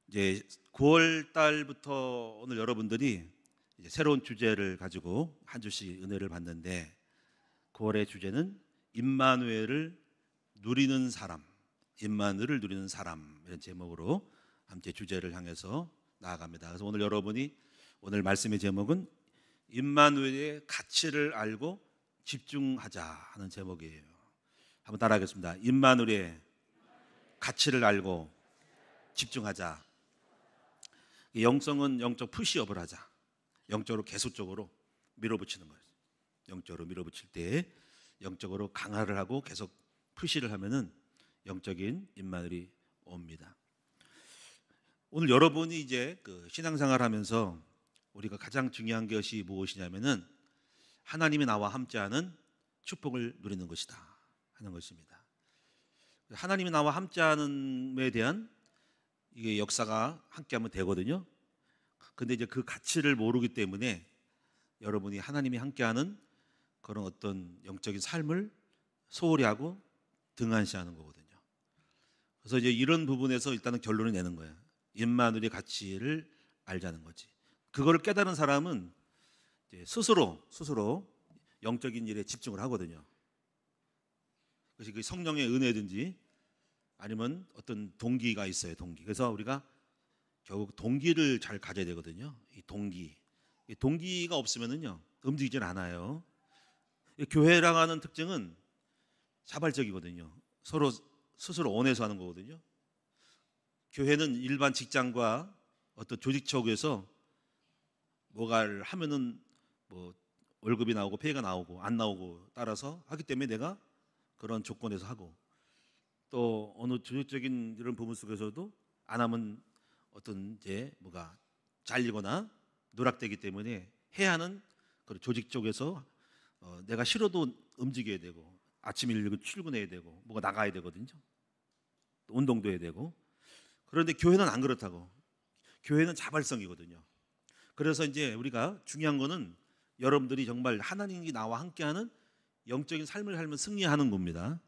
이제 9월 달부터 오늘 여러분들이 이제 새로운 주제를 가지고 한 주씩 은혜를 받는데 9월의 주제는 임마누엘을 누리는 사람, 임마누엘을 누리는 사람 이런 제목으로 함께 주제를 향해서 나아갑니다. 그래서 오늘 여러분이 오늘 말씀의 제목은 임마누엘의 가치를 알고 집중하자 하는 제목이에요. 한번 따라하겠습니다. 임마누엘의 가치를 알고 집중하자. 영성은 영적 푸시업을 하자. 영적으로 계속적으로 밀어붙이는 거예요. 영적으로 밀어붙일 때 영적으로 강화를 하고 계속 푸시를 하면은 영적인 임마누엘이 옵니다. 오늘 여러분이 이제 그 신앙생활하면서 우리가 가장 중요한 것이 무엇이냐면은 하나님이 나와 함께하는 축복을 누리는 것이다 하는 것입니다. 하나님이 나와 함께하는에 대한 이게 역사가 함께하면 되거든요. 근데 이제 그 가치를 모르기 때문에 여러분이 하나님이 함께하는 그런 어떤 영적인 삶을 소홀히 하고 등한시하는 거거든요. 그래서 이제 이런 부분에서 일단은 결론을 내는 거예요. 임마누엘의 가치를 알자는 거지. 그거를 깨달은 사람은 이제 스스로 영적인 일에 집중을 하거든요. 그것이 그 성령의 은혜든지 아니면 어떤 동기가 있어요. 동기. 그래서 우리가 결국 동기를 잘 가져야 되거든요. 이 동기가 없으면은요 움직이질 않아요. 교회랑 하는 특징은 자발적이거든요. 서로 스스로 원해서 하는 거거든요. 교회는 일반 직장과 어떤 조직 속에서 뭐가를 하면은 뭐 월급이 나오고 페이가 나오고 안 나오고 따라서 하기 때문에 내가 그런 조건에서 하고 또 어느 조직적인 이런 부분 속에서도 안 하면 어떤 이제 뭐가 잘리거나 누락되기 때문에 해야 하는 그런 조직 쪽에서 내가 싫어도 움직여야 되고 아침 일찍 출근해야 되고 뭐가 나가야 되거든요. 운동도 해야 되고. 그런데 교회는 안 그렇다고. 교회는 자발성이거든요. 그래서 이제 우리가 중요한 거는 여러분들이 정말 하나님이 나와 함께하는 영적인 삶을 살면 승리하는 겁니다.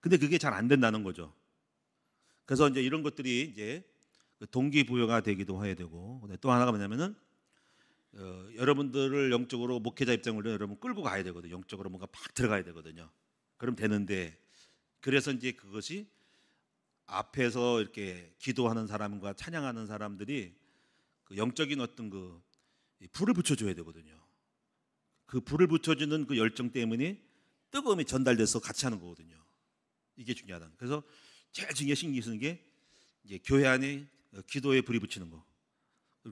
근데 그게 잘 안 된다는 거죠. 그래서 이제 이런 것들이 이제 동기부여가 되기도 해야 되고 또 하나가 뭐냐면은 여러분들을 영적으로 목회자 입장으로 여러분 끌고 가야 되거든요. 영적으로 뭔가 팍 들어가야 되거든요. 그럼 되는데 그래서 이제 그것이 앞에서 이렇게 기도하는 사람과 찬양하는 사람들이 그 영적인 어떤 그 불을 붙여줘야 되거든요. 그 불을 붙여주는 그 열정 때문에 뜨거움이 전달돼서 같이 하는 거거든요. 이게 중요하다. 그래서 제일 중요한 신경 쓰는 게 이제 교회 안에 기도에 불이 붙이는 거.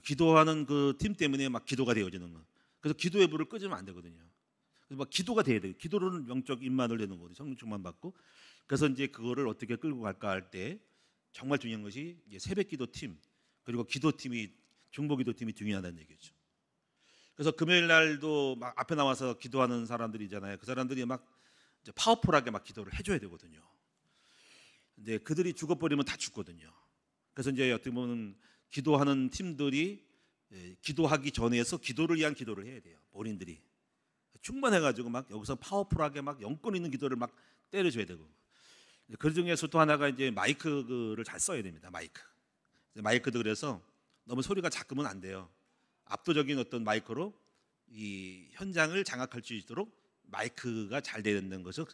기도하는 그 팀 때문에 막 기도가 되어지는 거. 그래서 기도의 불을 끄지면 안 되거든요. 그래서 막 기도가 돼야 돼요. 기도로는 영적 임만을 되는 거거든요. 성령 충만 받고. 그래서 이제 그거를 어떻게 끌고 갈까 할 때 정말 중요한 것이 이제 새벽기도 팀 그리고 기도팀이 중보기도팀이 중요하다는 얘기죠. 그래서 금요일 날도 막 앞에 나와서 기도하는 사람들이잖아요. 그 사람들이 막 이제 파워풀하게 막 기도를 해줘야 되거든요. 근데 그들이 죽어버리면 다 죽거든요. 그래서 이제 어떻게 보면 기도하는 팀들이 기도하기 전에서 기도를 위한 기도를 해야 돼요. 본인들이 충만해가지고 막 여기서 파워풀하게 막 영권 있는 기도를 막 때려줘야 되고 그 중에서 또 하나가 이제 마이크를 잘 써야 됩니다. 마이크도 그래서 너무 소리가 작으면 안 돼요. 압도적인 어떤 마이크로 이 현장을 장악할 수 있도록 마이크가 잘 되는 것을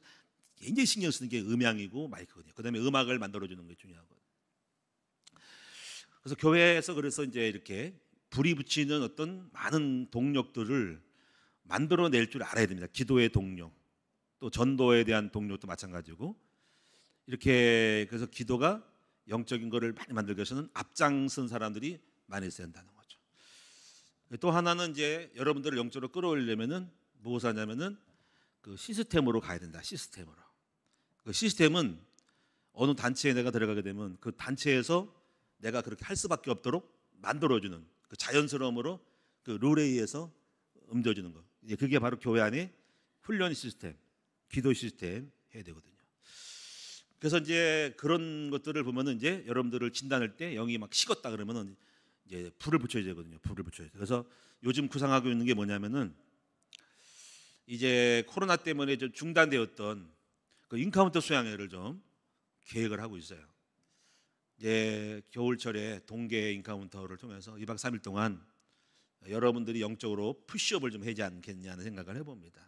굉장히 신경 쓰는 게 음향이고 마이크거든요. 그다음에 음악을 만들어주는 게 중요하거든요. 그래서 교회에서 그래서 이제 이렇게 불이 붙이는 어떤 많은 동력들을 만들어낼 줄 알아야 됩니다. 기도의 동력, 또 전도에 대한 동력도 마찬가지고 이렇게 그래서 기도가 영적인 거를 많이 만들기 위해서는 앞장선 사람들이 많이 있어야 한다는 거죠. 또 하나는 이제 여러분들을 영적으로 끌어올리려면은 무엇을 하냐면은 그 시스템으로 가야 된다. 시스템으로. 그 시스템은 어느 단체에 내가 들어가게 되면 그 단체에서 내가 그렇게 할 수밖에 없도록 만들어주는 그 자연스러움으로 그 룰에 의해서 옮겨주는 거. 이제 그게 바로 교회 안에 훈련 시스템, 기도 시스템 해야 되거든요. 그래서 이제 그런 것들을 보면은 이제 여러분들을 진단할 때 영이 막 식었다 그러면은 이제 불을 붙여야 되거든요. 불을 붙여야 돼. 그래서 요즘 구상하고 있는 게 뭐냐면은 이제 코로나 때문에 좀 중단되었던 그 인카운터 수양회를 좀 계획을 하고 있어요. 겨울철에 동계 인카운터를 통해서 2박 3일 동안 여러분들이 영적으로 푸시업을 좀 하지 않겠냐는 생각을 해봅니다.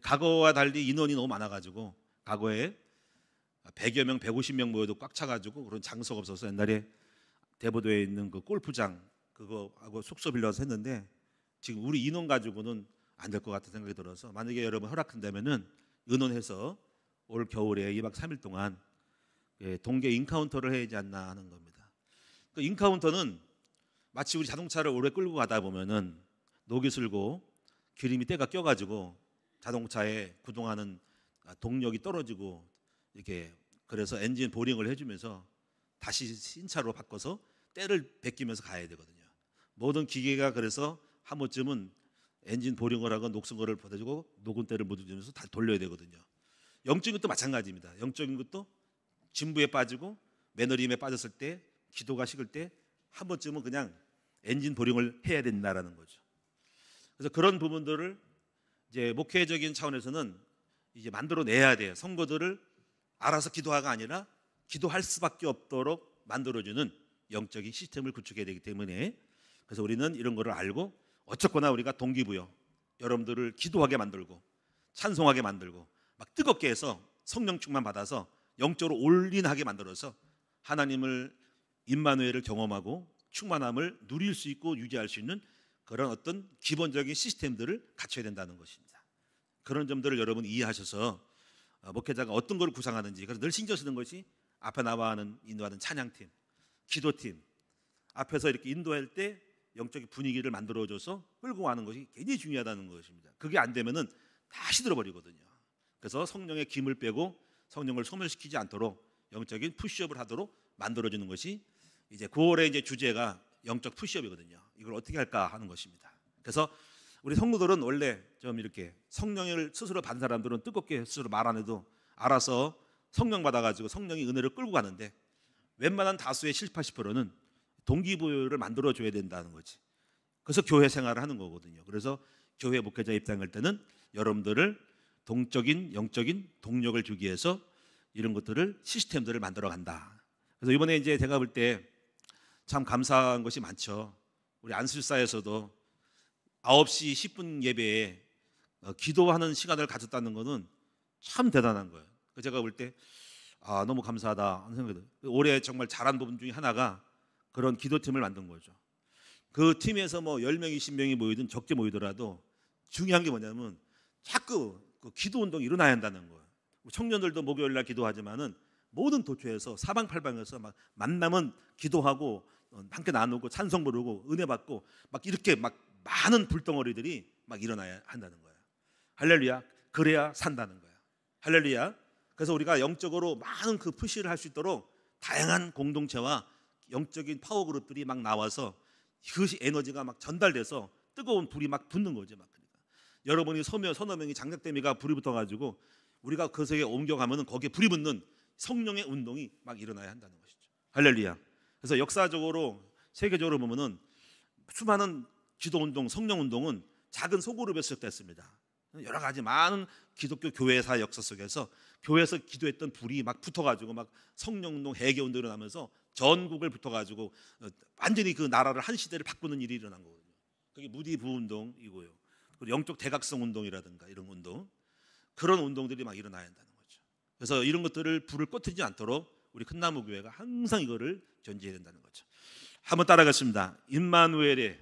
과거와 달리 인원이 너무 많아가지고 과거에 100여 명, 150명 모여도 꽉 차가지고 그런 장소가 없어서 옛날에 대보도에 있는 그 골프장 그거하고 숙소 빌려서 했는데 지금 우리 인원 가지고는 안 될 것 같은 생각이 들어서 만약에 여러분 허락한다면은 의논해서 올 겨울에 2박 3일 동안 동계 인카운터를 해야지 않나 하는 겁니다. 그 인카운터는 마치 우리 자동차를 오래 끌고 가다 보면은 녹이 슬고 기름이 때가 껴가지고 자동차에 구동하는 동력이 떨어지고 이렇게 그래서 엔진 보링을 해주면서 다시 신차로 바꿔서 때를 베끼면서 가야 되거든요. 모든 기계가 그래서 한 번쯤은 엔진 보링을 하고 녹슨 거를 받아주고 녹은 때를 묻어주면서 다 돌려야 되거든요. 영적인 것도 마찬가지입니다. 영적인 것도 진부에 빠지고 매너림에 빠졌을 때 기도가 식을 때 한 번쯤은 그냥 엔진 보링을 해야 된다라는 거죠. 그래서 그런 부분들을 이제 목회적인 차원에서는 이제 만들어내야 돼요. 성도들을 알아서 기도하가 아니라 기도할 수밖에 없도록 만들어주는 영적인 시스템을 구축해야 되기 때문에 그래서 우리는 이런 거를 알고 어쨌거나 우리가 동기부여 여러분들을 기도하게 만들고 찬송하게 만들고 막 뜨겁게 해서 성령 충만 받아서 영적으로 올인하게 만들어서 하나님을 임마누엘을 경험하고 충만함을 누릴 수 있고 유지할 수 있는 그런 어떤 기본적인 시스템들을 갖춰야 된다는 것입니다. 그런 점들을 여러분 이해하셔서 목회자가 어떤 걸 구상하는지 그래서 늘 신경 쓰는 것이 앞에 나와하는 인도하는 찬양팀, 기도팀 앞에서 이렇게 인도할 때 영적인 분위기를 만들어줘서 끌고 가는 것이 굉장히 중요하다는 것입니다. 그게 안 되면은 다 시들어버리거든요. 그래서 성령의 김을 빼고 성령을 소멸시키지 않도록 영적인 푸시업을 하도록 만들어주는 것이 이제 9월에 이제 주제가 영적 푸시업이거든요. 이걸 어떻게 할까 하는 것입니다. 그래서 우리 성도들은 원래 좀 이렇게 성령을 스스로 받은 사람들은 뜨겁게 스스로 말 안 해도 알아서 성령 받아가지고 성령이 은혜를 끌고 가는데 웬만한 다수의 70, 80%는 동기부여를 만들어줘야 된다는 거지. 그래서 교회 생활을 하는 거거든요. 그래서 교회 목회자 입장할 때는 여러분들을 동적인 영적인 동력을 주기 위해서 이런 것들을 시스템들을 만들어 간다. 그래서 이번에 이제 제가 볼 때 참 감사한 것이 많죠. 우리 안술사에서도 9시 10분 예배에 기도하는 시간을 가졌다는 것은 참 대단한 거예요. 제가 볼 때 너무 감사하다 하는 생각이 들어요. 올해 정말 잘한 부분 중에 하나가 그런 기도팀을 만든 거죠. 그 팀에서 뭐 10명, 20명이 모이든 적게 모이더라도 중요한 게 뭐냐면 자꾸 그 기도 운동이 일어나야 한다는 거예요. 청년들도 목요일 날 기도하지만은 모든 도처에서 사방팔방에서 막 만나면 기도하고 함께 나누고 찬송 부르고 은혜 받고 막 이렇게 막 많은 불덩어리들이 막 일어나야 한다는 거예요. 할렐루야. 그래야 산다는 거예요. 할렐루야. 그래서 우리가 영적으로 많은 그 푸시를 할 수 있도록 다양한 공동체와 영적인 파워 그룹들이 막 나와서 그것이 에너지가 막 전달돼서 뜨거운 불이 막 붙는 거죠. 막 그러니까 여러분이 서너 명이 장작대미가 불이 붙어가지고 우리가 그 세계에 옮겨가면은 거기에 불이 붙는 성령의 운동이 막 일어나야 한다는 것이죠. 할렐루야. 그래서 역사적으로 세계적으로 보면은 수많은 기도 운동, 성령 운동은 작은 소그룹에서 시작됐습니다. 여러 가지 많은 기독교 교회사 역사 속에서 교회에서 기도했던 불이 막 붙어가지고 막 성령 운동, 회개 운동이 일어나면서 전국을 붙어가지고 완전히 그 나라를 한 시대를 바꾸는 일이 일어난 거거든요. 그게 무디 부운동이고요. 그리고 영적 대각성 운동이라든가 이런 운동, 그런 운동들이 막 일어나야 한다는 거죠. 그래서 이런 것들을 불을 꺼트리지 않도록 우리 큰나무 교회가 항상 이거를 전제해야 된다는 거죠. 한번 따라가겠습니다. 임마누엘의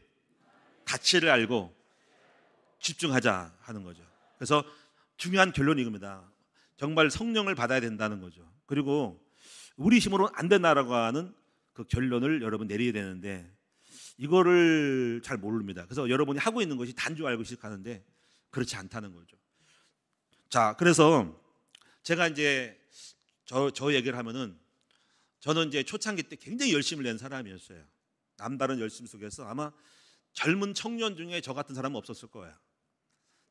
가치를 알고 집중하자 하는 거죠. 그래서 중요한 결론이 이겁니다. 정말 성령을 받아야 된다는 거죠. 그리고 우리 힘으로는 안 된다라고 하는 그 결론을 여러분 내려야 되는데 이거를 잘 모릅니다. 그래서 여러분이 하고 있는 것이 단 줄 알고 시작하는데 그렇지 않다는 거죠. 자, 그래서 제가 이제 저 얘기를 하면은 저는 이제 초창기 때 굉장히 열심을 낸 사람이었어요. 남다른 열심 속에서 아마 젊은 청년 중에 저 같은 사람은 없었을 거예요.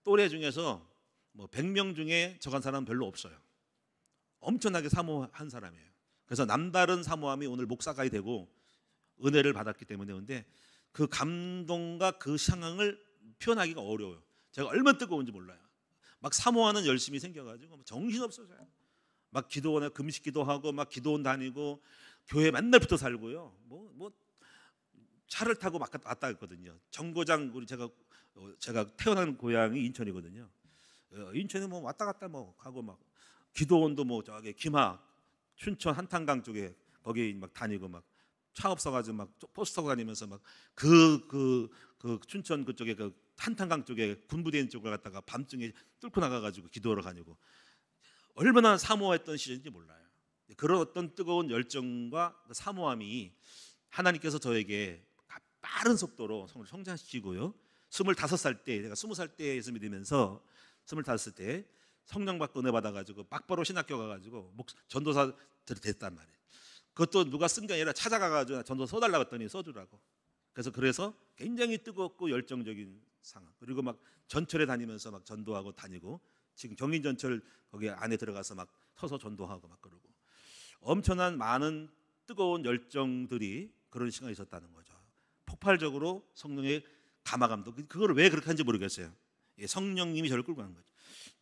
또래 중에서 뭐 100명 중에 저 같은 사람은 별로 없어요. 엄청나게 사모한 사람이에요. 그래서 남다른 사모함이 오늘 목사가 되고 은혜를 받았기 때문에 근데 그 감동과 그 상황을 표현하기가 어려워요. 제가 얼마나 뜨거운지 몰라요. 막 사모하는 열심이 생겨가지고 정신없어져요. 막 기도원에 금식 기도하고 막 기도원 다니고 교회 맨날 붙어 살고요. 뭐 차를 타고 막 왔다 갔거든요. 정거장 우리 제가 태어난 고향이 인천이거든요. 인천에 뭐 왔다 갔다 뭐 가고 막 기도원도 뭐 저기 김하 춘천 한탄강 쪽에 거기 막 다니고 막 차 없어가지고 막 버스 타고 다니면서 막 그 춘천 그쪽에 그 한탄강 쪽에 군부대 있는 쪽을 갔다가 밤중에 뚫고 나가가지고 기도하러 다니고 얼마나 사모했던 시절인지 몰라요. 그런 어떤 뜨거운 열정과 사모함이 하나님께서 저에게 빠른 속도로 성장시키고요. 25살 때 제가 20살 때 예수 믿으면서 25살 때 성령 받고 은혜 받아가지고 막바로 신학교 가가지고 전도사 됐단 말이에요. 그것도 누가 쓴 게 아니라 찾아가가지고 전도서 써달라고 했더니 써주라고. 그래서 굉장히 뜨겁고 열정적인 상황. 그리고 막 전철에 다니면서 막 전도하고 다니고 지금 경인전철 거기 안에 들어가서 막 서서 전도하고 막 그러고 엄청난 많은 뜨거운 열정들이 그런 시간이 있었다는 거죠. 폭발적으로 성령의 감화감도 그걸 왜 그렇게 하는지 모르겠어요. 성령님이 저를 끌고 가는 거죠.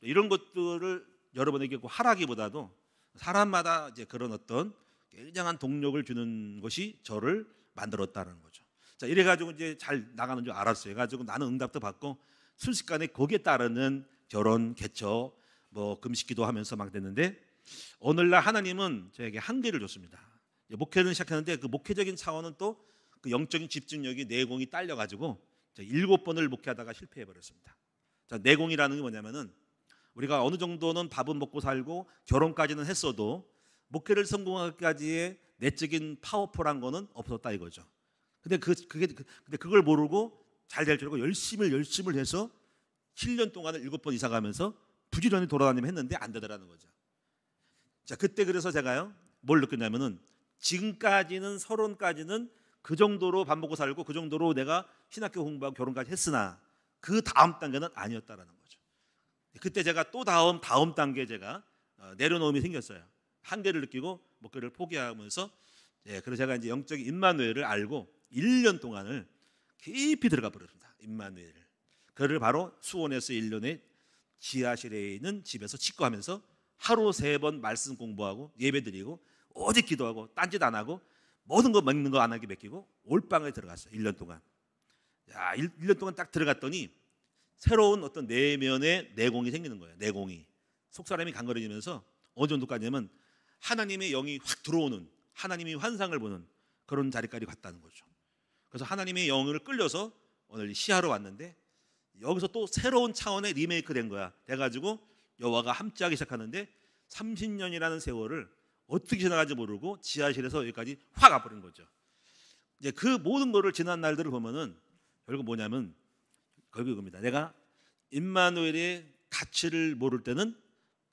이런 것들을 여러분에게 하라기보다도 사람마다 이제 그런 어떤 굉장한 동력을 주는 것이 저를 만들었다는 거죠. 자, 이래가지고 이제 잘 나가는 줄 알았어요. 그래가지고 나는 응답도 받고 순식간에 거기에 따르는 결혼, 개처, 뭐 금식기도 하면서 막 됐는데 오늘날 하나님은 저에게 한계를 줬습니다. 목회를 시작했는데 그 목회적인 차원은 또 그 영적인 집중력이 내공이 딸려가지고 7번을 목회하다가 실패해 버렸습니다. 자, 내공이라는 게 뭐냐면은 우리가 어느 정도는 밥은 먹고 살고 결혼까지는 했어도 목회를 성공하기까지의 내적인 파워풀한 거는 없었다 이거죠. 근데 그걸 모르고 잘 될 줄 알고 열심을 해서 7년 동안을 7번 이사 가면서 부지런히 돌아다니며 했는데 안 되더라는 거죠. 자, 그때 그래서 제가요 뭘 느꼈냐면은 지금까지는 서론까지는 그 정도로 밥 먹고 살고 그 정도로 내가 신학교 공부하고 결혼까지 했으나 그 다음 단계는 아니었다라는 거죠. 그때 제가 또 다음 단계 제가 내려놓음이 생겼어요. 한계를 느끼고 목회를 포기하면서 그래서 제가 이제 영적인 임마누엘을 알고 1년 동안을 깊이 들어가 버렸습니다. 임마누엘을. 그를 바로 수원에서 1년에 지하실에 있는 집에서 치과하면서 하루 3번 말씀 공부하고 예배드리고 오직 기도하고 딴짓 안 하고 모든 거 먹는 거 안 하게 맡기고 올방에 들어갔어요. 1년 동안. 야, 1년 동안 딱 들어갔더니 새로운 어떤 내면의 내공이 생기는 거예요. 내공이. 속사람이 간거려지면서 어느 정도까지냐면 하나님의 영이 확 들어오는 하나님이 환상을 보는 그런 자리까지 갔다는 거죠. 그래서 하나님의 영을 끌려서 오늘 시하러 왔는데 여기서 또 새로운 차원의 리메이크 된 거야. 돼가지고 여호와가 함께하기 시작하는데 30년이라는 세월을 어떻게 지나가는지 모르고 지하실에서 여기까지 확 와버린 거죠. 이제 그 모든 거를 지난 날들을 보면은 결국 뭐냐면 결국 이겁니다. 내가 임마누엘의 가치를 모를 때는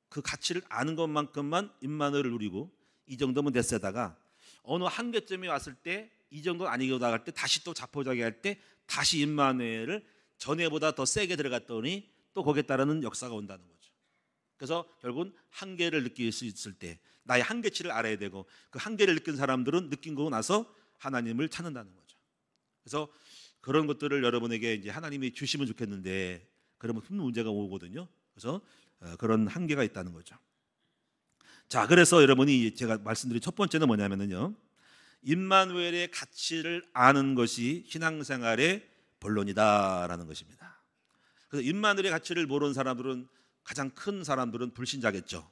그 가치를 아는 것만큼만 임마누엘을 누리고 이 정도면 됐어다가 어느 한계점이 왔을 때 이 정도 아니고 나갈 때 다시 또 자포자기할 때 다시 임마누엘을 전에보다 더 세게 들어갔더니 또 거기에 따르는 역사가 온다는 거죠. 그래서 결국은 한계를 느낄 수 있을 때 나의 한계치를 알아야 되고 그 한계를 느낀 사람들은 느낀 거고 나서 하나님을 찾는다는 거죠. 그래서 그런 것들을 여러분에게 이제 하나님이 주시면 좋겠는데 그러면 큰 문제가 오거든요. 그래서 그런 한계가 있다는 거죠. 자, 그래서 여러분이 제가 말씀드린 첫 번째는 뭐냐면요, 임마누엘의 가치를 아는 것이 신앙생활의 본론이다라는 것입니다. 그래서 임마누엘의 가치를 모르는 사람들은 가장 큰 사람들은 불신자겠죠.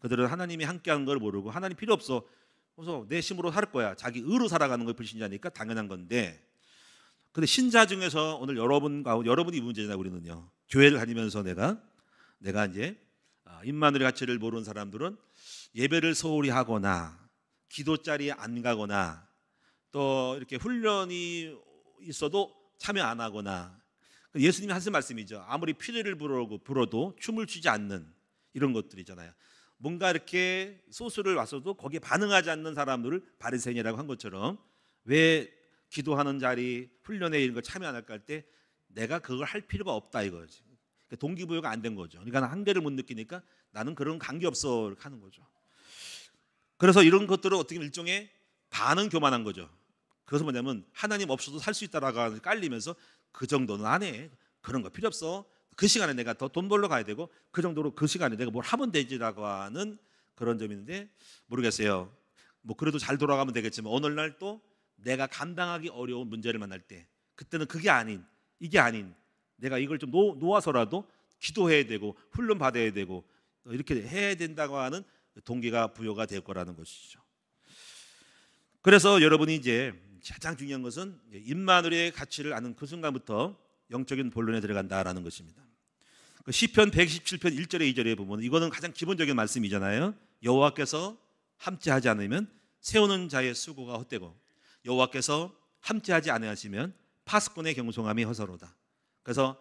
그들은 하나님이 함께하는 걸 모르고 하나님 필요 없어. 그래서 내 힘으로 살 거야. 자기 의로 살아가는 걸 불신자니까 당연한 건데. 근데 신자 중에서 오늘 여러분이 문제잖아요. 우리는요. 교회를 다니면서 내가 이제 임마누엘의 가치를 모르는 사람들은 예배를 소홀히 하거나 기도 자리에 안 가거나 또 이렇게 훈련이 있어도 참여 안 하거나 예수님이 하신 말씀이죠. 아무리 피리를 불어도 춤을 추지 않는 이런 것들이잖아요. 뭔가 이렇게 소수를 왔어도 거기에 반응하지 않는 사람들을 바리새인이라고 한 것처럼 왜 기도하는 자리, 훈련에 이런 거 참여 안 할까 할 때 내가 그걸 할 필요가 없다 이거지. 그러니까 동기부여가 안 된 거죠. 그러니까 한계를 못 느끼니까 나는 그런 관계 없어 이렇게 하는 거죠. 그래서 이런 것들은 어떻게 보면 일종의 반응 교만한 거죠. 그것은 뭐냐면 하나님 없어도 살 수 있다라고 깔리면서 그 정도는 안 해. 그런 거 필요 없어. 그 시간에 내가 더 돈 벌러 가야 되고 그 정도로 그 시간에 내가 뭘 하면 되지라고 하는 그런 점이 있는데 모르겠어요. 뭐 그래도 잘 돌아가면 되겠지만 오늘날 또 내가 감당하기 어려운 문제를 만날 때 그때는 이게 아닌 내가 이걸 좀 놓아서라도 기도해야 되고 훈련 받아야 되고 이렇게 해야 된다고 하는 동기가 부여가 될 거라는 것이죠. 그래서 여러분이 이제 가장 중요한 것은 임마누엘의 가치를 아는 그 순간부터 영적인 본론에 들어간다라는 것입니다. 시편 117편 1절에 2절에 보면 이거는 가장 기본적인 말씀이잖아요. 여호와께서 함께하지 않으면 세우는 자의 수고가 헛되고 여호와께서 함께하지 아니하시면 파수꾼의 경송함이 허사로다. 그래서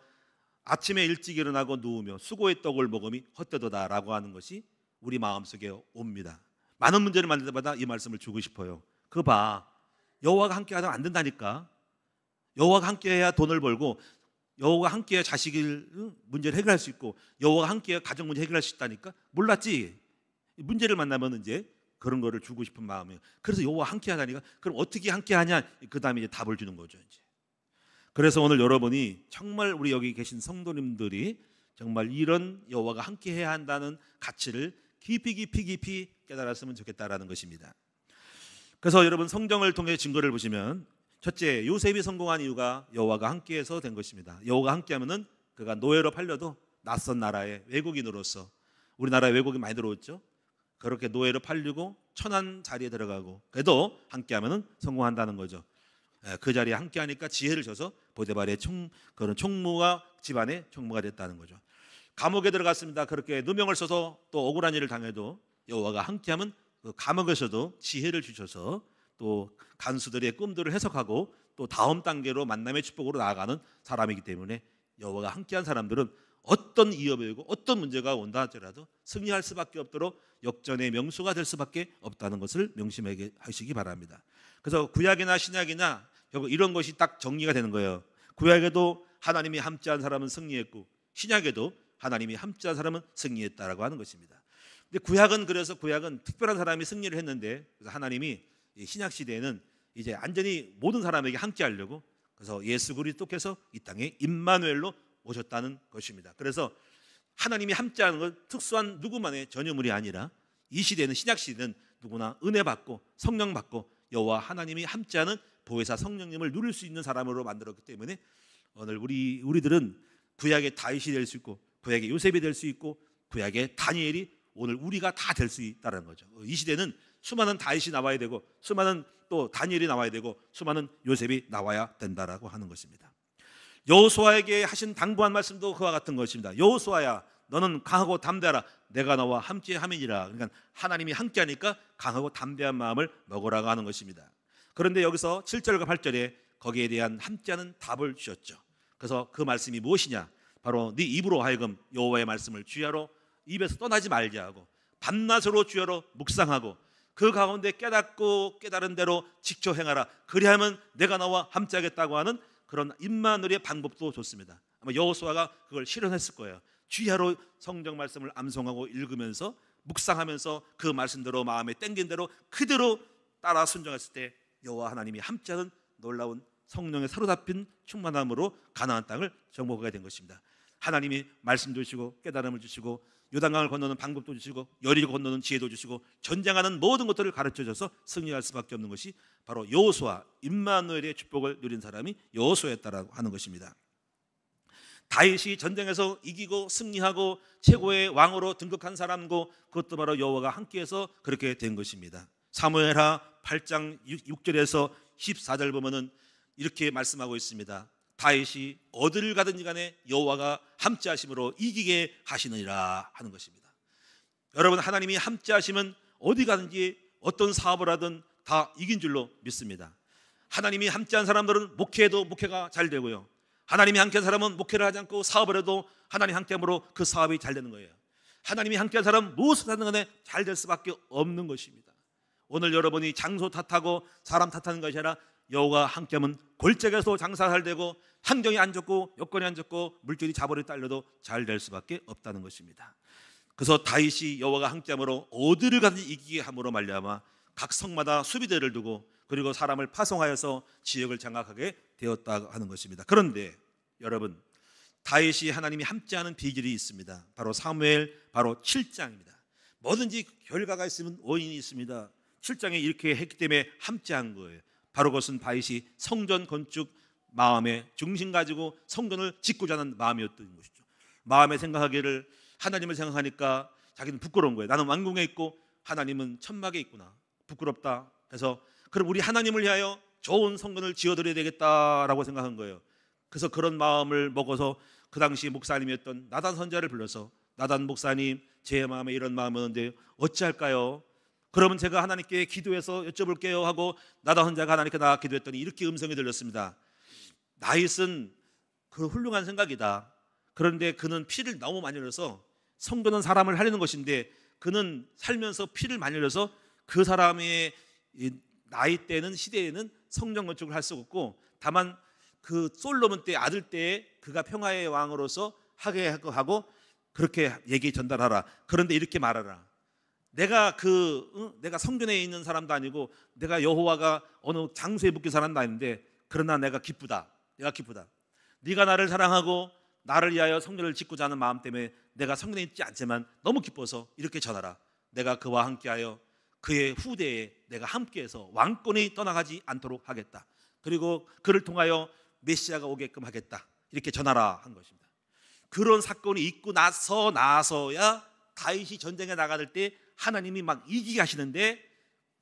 아침에 일찍 일어나고 누우며 수고의 떡을 먹음이 헛되도다라고 하는 것이 우리 마음속에 옵니다. 많은 문제를 만날 때마다 이 말씀을 주고 싶어요. 그거 봐, 여호와가 함께하면 안 된다니까. 여호와가 함께해야 돈을 벌고 여호와가 함께해야 자식을 문제를 해결할 수 있고 여호와가 함께해야 가정 문제 해결할 수 있다니까. 몰랐지? 문제를 만나면 이제 그런 거를 주고 싶은 마음이에요. 그래서 여호와 함께하다니까. 그럼 어떻게 함께하냐? 그 다음에 이제 답을 주는 거죠. 이제. 그래서 오늘 여러분이 정말 우리 여기 계신 성도님들이 정말 이런 여호와가 함께해야 한다는 가치를 깊이 깨달았으면 좋겠다라는 것입니다. 그래서 여러분 성경을 통해 증거를 보시면 첫째, 요셉이 성공한 이유가 여호와가 함께해서 된 것입니다. 여호와가 함께하면은 그가 노예로 팔려도 낯선 나라의 외국인으로서 우리나라에 외국인 많이 들어왔죠. 그렇게 노예로 팔리고 천한 자리에 들어가고 그래도 함께하면은 성공한다는 거죠. 그 자리에 함께하니까 지혜를 줘서 보디발의 그런 총무가 집안의 총무가 됐다는 거죠. 감옥에 들어갔습니다. 그렇게 누명을 써서 또 억울한 일을 당해도 여호와가 함께하면 그 감옥에서도 지혜를 주셔서 또 간수들의 꿈들을 해석하고 또 다음 단계로 만남의 축복으로 나아가는 사람이기 때문에 여호와가 함께한 사람들은 어떤 위협이 오고 어떤 문제가 온다 할지라도 승리할 수밖에 없도록 역전의 명수가 될 수밖에 없다는 것을 명심하게 하시기 바랍니다. 그래서 구약이나 신약이나 결국 이런 것이 딱 정리가 되는 거예요. 구약에도 하나님이 함께한 사람은 승리했고 신약에도 하나님이 함께한 사람은 승리했다라고 하는 것입니다. 근데 구약은 특별한 사람이 승리를 했는데 그래서 하나님이 신약 시대에는 이제 완전히 모든 사람에게 함께하려고 그래서 예수 그리스도께서 이 땅에 임마누엘로 오셨다는 것입니다. 그래서 하나님이 함께하는 건 특수한 누구만의 전유물이 아니라 이 시대는 신약 시대는 누구나 은혜 받고 성령 받고 여호와 하나님이 함께하는 보혜사 성령님을 누릴 수 있는 사람으로 만들었기 때문에 오늘 우리들은 구약의 다윗이 될 수 있고 구약의 요셉이 될 수 있고 구약의 다니엘이 오늘 우리가 다 될 수 있다는 거죠. 이 시대는 수많은 다윗이 나와야 되고 수많은 또 다니엘이 나와야 되고 수많은 요셉이 나와야 된다라고 하는 것입니다. 여호수아에게 하신 당부한 말씀도 그와 같은 것입니다. 여호수아야 너는 강하고 담대하라 내가 너와 함께 함이니라. 그러니까 하나님이 함께하니까 강하고 담대한 마음을 먹으라고 하는 것입니다. 그런데 여기서 7절과 8절에 거기에 대한 함께하는 답을 주셨죠. 그래서 그 말씀이 무엇이냐? 바로 네 입으로 하여금 여호와의 말씀을 주야로 입에서 떠나지 말게 하고 밤낮으로 주야로 묵상하고 그 가운데 깨닫고 깨달은 대로 지켜 행하라. 그리하면 내가 너와 함께하겠다고 하는 그런 임마누엘의 방법도 좋습니다. 아마 여호수아가 그걸 실현했을 거예요. 주야로 성경 말씀을 암송하고 읽으면서 묵상하면서 그 말씀대로 마음에 땡긴 대로 그대로 따라 순종했을 때 여호와 하나님이 함께하는 놀라운 성령의 사로잡힌 충만함으로 가나안 땅을 정복하게 된 것입니다. 하나님이 말씀도 주시고 깨달음을 주시고 요단강을 건너는 방법도 주시고 여리고 건너는 지혜도 주시고 전쟁하는 모든 것들을 가르쳐줘서 승리할 수밖에 없는 것이 바로 여호수아 임마누엘의 축복을 누린 사람이 여호수아였다라고 하는 것입니다. 다윗이 전쟁에서 이기고 승리하고 최고의 왕으로 등극한 사람고 그것도 바로 여호와가 함께해서 그렇게 된 것입니다. 사무엘하 8장 6절에서 14절 보면은 이렇게 말씀하고 있습니다. 다윗이 어디를 가든지 간에 여호와가 함께 하심으로 이기게 하시느니라 하는 것입니다. 여러분 하나님이 함께 하시면 어디 가든지 어떤 사업을 하든 다 이긴 줄로 믿습니다. 하나님이 함께한 사람들은 목회해도 목회가 잘 되고요. 하나님이 함께한 사람은 목회를 하지 않고 사업을 해도 하나님 함께함으로 그 사업이 잘 되는 거예요. 하나님이 함께한 사람은 무엇을 하든 간에 잘 될 수밖에 없는 것입니다. 오늘 여러분이 장소 탓하고 사람 탓하는 것이 아니라 여호와 함께하면 골짜기에서 장사가 잘 되고 환경이 안 좋고 여건이 안 좋고 물질이 자본이 딸려도 잘 될 수밖에 없다는 것입니다. 그래서 다윗이 여호와가 함께함으로 어디를 가든지 이기게 함으로 말미암아 각 성마다 수비대를 두고 그리고 사람을 파송하여서 지역을 장악하게 되었다고 하는 것입니다. 그런데 여러분 다윗이 하나님이 함께하는 비결이 있습니다. 바로 사무엘 바로 7장입니다. 뭐든지 결과가 있으면 원인이 있습니다. 7장에 이렇게 했기 때문에 함께한 거예요. 바로 그것은 다윗이 성전 건축 마음에 중심 가지고 성전을 짓고자 하는 마음이었던 것이죠. 마음에 생각하기를 하나님을 생각하니까 자기는 부끄러운 거예요. 나는 왕궁에 있고 하나님은 천막에 있구나. 부끄럽다. 그래서 그럼 우리 하나님을 위하여 좋은 성전을 지어드려야 되겠다라고 생각한 거예요. 그래서 그런 마음을 먹어서 그 당시 목사님이었던 나단 선지자를 불러서 나단 목사님, 제 마음에 이런 마음이었는데 어찌할까요? 그러면 제가 하나님께 기도해서 여쭤볼게요 하고 나단 선지자가 하나님께 나가 기도했더니 이렇게 음성이 들렸습니다. 다윗은 그 훌륭한 생각이다. 그런데 그는 피를 너무 많이 흘려서 성전은 사람을 살리는 것인데 그는 살면서 피를 많이 흘려서 그 사람의 나이 때는 시대에는 성전 건축을 할 수 없고 다만 그 솔로몬 때 아들 때에 그가 평화의 왕으로서 하게 하고 그렇게 얘기 전달하라. 그런데 이렇게 말하라. 내가 성전에 있는 사람도 아니고 내가 여호와가 어느 장소에 묶인 사람도 아닌데 그러나 내가 기쁘다. 네가 나를 사랑하고 나를 위하여 성전을 짓고자 하는 마음 때문에 내가 성전에 있지 않지만 너무 기뻐서 이렇게 전하라. 내가 그와 함께하여 그의 후대에 내가 함께해서 왕권이 떠나가지 않도록 하겠다. 그리고 그를 통하여 메시아가 오게끔 하겠다. 이렇게 전하라 한 것입니다. 그런 사건이 있고 나서야 다윗이 전쟁에 나갈 때 하나님이 막 이기게 하시는데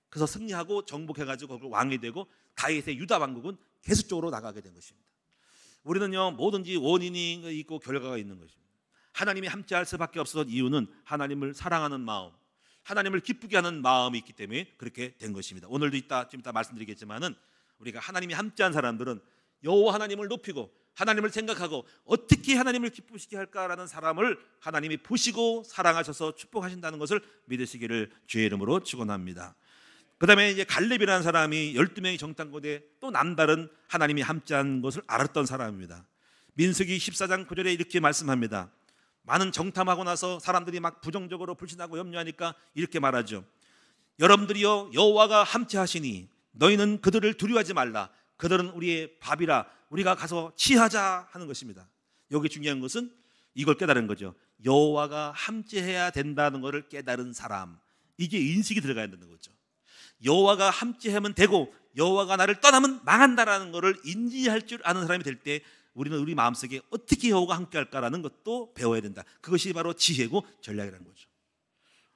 그래서 승리하고 정복해가지고 거기 왕이 되고 다윗의 유다 왕국은 계속적으로 나가게 된 것입니다. 우리는요 뭐든지 원인이 있고 결과가 있는 것입니다. 하나님이 함께할 수밖에 없었던 이유는 하나님을 사랑하는 마음, 하나님을 기쁘게 하는 마음이 있기 때문에 그렇게 된 것입니다. 오늘도 좀 이따 말씀드리겠지만은 우리가 하나님이 함께한 사람들은 여호와 하나님을 높이고 하나님을 생각하고 어떻게 하나님을 기쁘시게 할까라는 사람을 하나님이 보시고 사랑하셔서 축복하신다는 것을 믿으시기를 주의 이름으로 축원합니다. 그 다음에 이제 갈렙이라는 사람이 12명의 정탐꾼에 또 남다른 하나님이 함께한 것을 알았던 사람입니다. 민수기 14장 9절에 이렇게 말씀합니다. 많은 정탐하고 나서 사람들이 막 부정적으로 불신하고 염려하니까 이렇게 말하죠. 여러분들이요 여호와가 함께 하시니 너희는 그들을 두려워하지 말라. 그들은 우리의 밥이라 우리가 가서 취하자 하는 것입니다. 여기 중요한 것은 이걸 깨달은 거죠. 여호와가 함께해야 된다는 것을 깨달은 사람, 이게 인식이 들어가야 되는 거죠. 여호와가 함께하면 되고 여호와가 나를 떠나면 망한다라는 것을 인지할 줄 아는 사람이 될 때 우리는 우리 마음속에 어떻게 여호와가 함께할까라는 것도 배워야 된다. 그것이 바로 지혜고 전략이라는 거죠.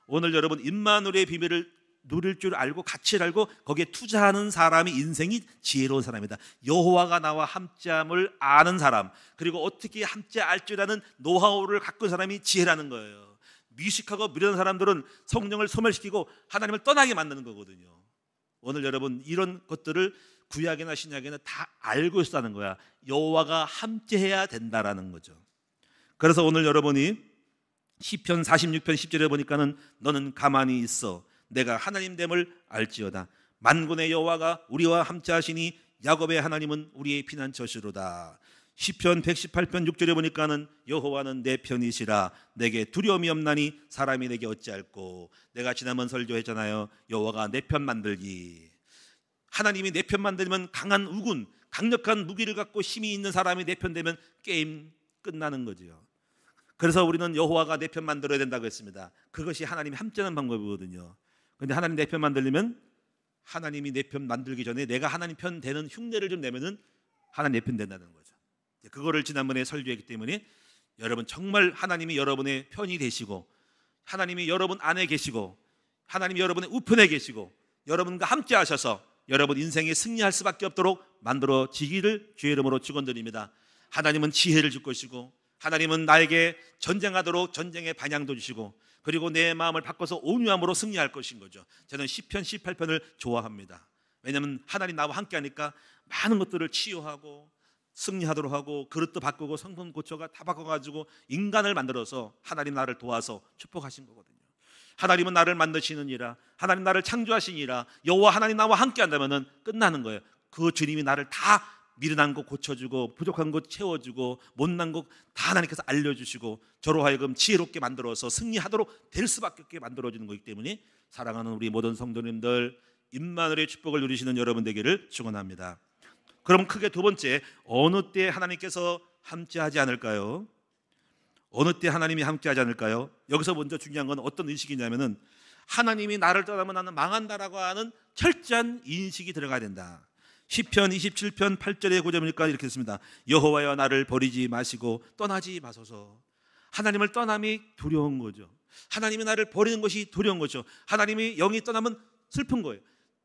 오늘 여러분 임마누엘의 비밀을 누릴 줄 알고 가치를 알고 거기에 투자하는 사람이 인생이 지혜로운 사람이다. 여호와가 나와 함께함을 아는 사람, 그리고 어떻게 함께할 줄 아는 노하우를 갖고 있는 사람이 지혜라는 거예요. 미식하고 미련한 사람들은 성령을 소멸시키고 하나님을 떠나게 만드는 거거든요. 오늘 여러분 이런 것들을 구약이나 신약에는 다 알고 있다는 거야. 여호와가 함께해야 된다라는 거죠. 그래서 오늘 여러분이 시편 46편 10절에 보니까는 너는 가만히 있어 내가 하나님됨을 알지어다. 만군의 여호와가 우리와 함께하시니 야곱의 하나님은 우리의 피난처시로다. 시편 118편 6절에 보니까는 여호와는 내 편이시라 내게 두려움이 없나니 사람이 내게 어찌할꼬. 내가 지난번 설교했잖아요. 여호와가 내 편 만들기. 하나님이 내 편 만들면 강한 우군, 강력한 무기를 갖고 힘이 있는 사람이 내 편 되면 게임 끝나는 거죠. 그래서 우리는 여호와가 내 편 만들어야 된다고 했습니다. 그것이 하나님이 함께하는 방법이거든요. 그런데 하나님 내 편 만들려면 하나님이 내 편 만들기 전에 내가 하나님 편 되는 흉내를 좀 내면은 하나님 내 편 된다는 거죠. 그거를 지난번에 설교했기 때문에 여러분 정말 하나님이 여러분의 편이 되시고 하나님이 여러분 안에 계시고 하나님이 여러분의 우편에 계시고 여러분과 함께 하셔서 여러분 인생에 승리할 수밖에 없도록 만들어지기를 주의 이름으로 축원드립니다. 하나님은 지혜를 줄 것이고 하나님은 나에게 전쟁하도록 전쟁의 방향도 주시고 그리고 내 마음을 바꿔서 온유함으로 승리할 것인 거죠. 저는 시편 18편을 좋아합니다. 왜냐하면 하나님 나와 함께 하니까 많은 것들을 치유하고 승리하도록 하고 그릇도 바꾸고 성품 고쳐가 다 바꿔가지고 인간을 만들어서 하나님 나를 도와서 축복하신 거거든요. 하나님은 나를 만드시느니라, 하나님 나를 창조하시니라, 여호와 하나님 나와 함께 한다면 끝나는 거예요. 그 주님이 나를 다 미련한 것 고쳐주고 부족한 것 채워주고 못난 것 다 하나님께서 알려주시고 저로 하여금 지혜롭게 만들어서 승리하도록 될 수밖에 없게 만들어주는 거기 때문에 사랑하는 우리 모든 성도님들 임마누엘의 축복을 누리시는 여러분 되기를 축원합니다. 그럼 크게 두 번째, 어느 때 하나님께서 함께하지 않을까요? 어느 때 하나님이 함께하지 않을까요? 여기서 먼저 중요한 건 어떤 의식이냐면은 하나님이 나를 떠나면 나는 망한다라고 하는 철저한 인식이 들어가야 된다. 시편 27편 8절에 9절에 보니까 이렇게 했습니다. 여호와여 나를 버리지 마시고 떠나지 마소서. 하나님을 떠남이 두려운 거죠. 하나님이 나를 버리는 것이 두려운 거죠. 하나님이 영이 떠나면 슬픈 거예요.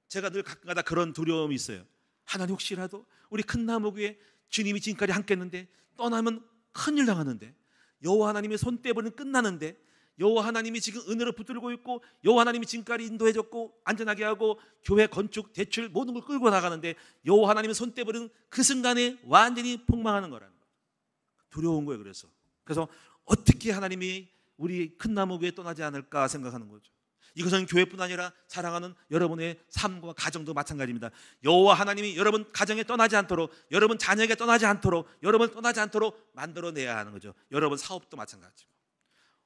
제가 늘 가끔가다 그런 두려움이 있어요. 하나님 혹시라도 우리 큰 나무교회 주님이 지금까지 함께 했는데 떠나면 큰일 당하는데, 여호와 하나님의 손 떼버리면 끝나는데, 여호와 하나님이 지금 은혜로 붙들고 있고 여호와 하나님이 지금까지 인도해줬고 안전하게 하고 교회 건축 대출 모든 걸 끌고 나가는데 여호와 하나님의 손 떼버리는 그 순간에 완전히 폭망하는 거라는 거예요. 두려운 거예요. 그래서 어떻게 하나님이 우리 큰 나무교회 떠나지 않을까 생각하는 거죠. 이것은 교회뿐 아니라 사랑하는 여러분의 삶과 가정도 마찬가지입니다. 여호와 하나님이 여러분 가정에 떠나지 않도록, 여러분 자녀에게 떠나지 않도록, 여러분 떠나지 않도록 만들어내야 하는 거죠. 여러분 사업도 마찬가지고.